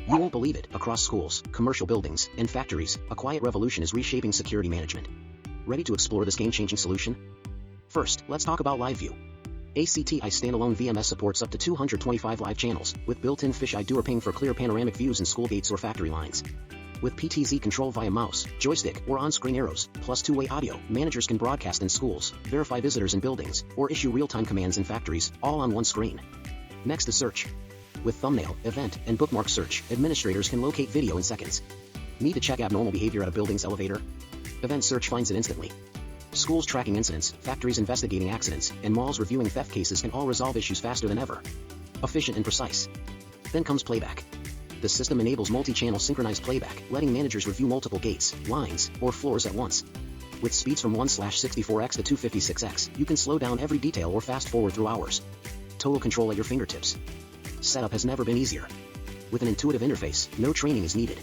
You won't believe it, across schools, commercial buildings, and factories, a quiet revolution is reshaping security management. Ready to explore this game-changing solution? First, let's talk about Live View. ACTi Standalone VMS supports up to 225 live channels, with built-in fisheye dewarping for clear panoramic views in school gates or factory lines. With PTZ control via mouse, joystick, or on-screen arrows, plus two-way audio, managers can broadcast in schools, verify visitors in buildings, or issue real-time commands in factories, all on one screen. Next is search. With thumbnail, event, and bookmark search, administrators can locate video in seconds. Need to check abnormal behavior at a building's elevator? Event search finds it instantly. Schools tracking incidents, factories investigating accidents, and malls reviewing theft cases can all resolve issues faster than ever. Efficient and precise. Then comes Playback. The system enables multi-channel synchronized playback, letting managers review multiple gates, lines, or floors at once. With speeds from 1/64x to 256x, you can slow down every detail or fast forward through hours. Total control at your fingertips. Setup has never been easier. With an intuitive interface, no training is needed.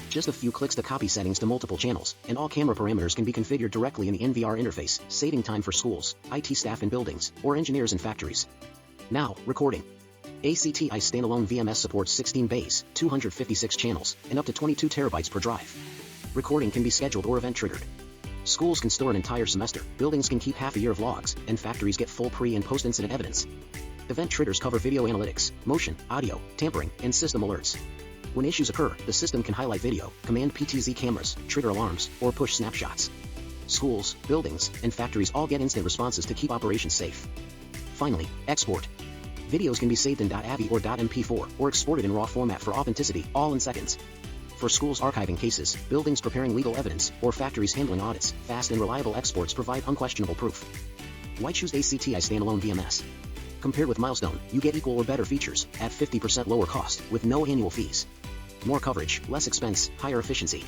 Just a few clicks to copy settings to multiple channels, and all camera parameters can be configured directly in the NVR interface, saving time for schools, IT staff in buildings, or engineers in factories. Now, recording. ACTi Standalone VMS supports 16 bays, 256 channels, and up to 22 terabytes per drive. Recording can be scheduled or event-triggered. Schools can store an entire semester, buildings can keep half a year of logs, and factories get full pre- and post-incident evidence. Event triggers cover video analytics, motion, audio, tampering, and system alerts. When issues occur, the system can highlight video, command PTZ cameras, trigger alarms, or push snapshots. Schools, buildings, and factories all get instant responses to keep operations safe. Finally, export. Videos can be saved in .avi or .mp4, or exported in RAW format for authenticity, all in seconds. For schools archiving cases, buildings preparing legal evidence, or factories handling audits, fast and reliable exports provide unquestionable proof. Why choose ACTi Standalone VMS? Compared with Milestone, you get equal or better features, at 50% lower cost, with no annual fees. More coverage, less expense, higher efficiency.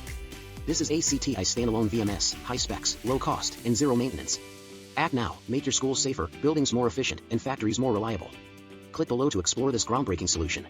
This is ACTi Standalone VMS, high specs, low cost, and zero maintenance. Act now, make your schools safer, buildings more efficient, and factories more reliable. Click below to explore this groundbreaking solution.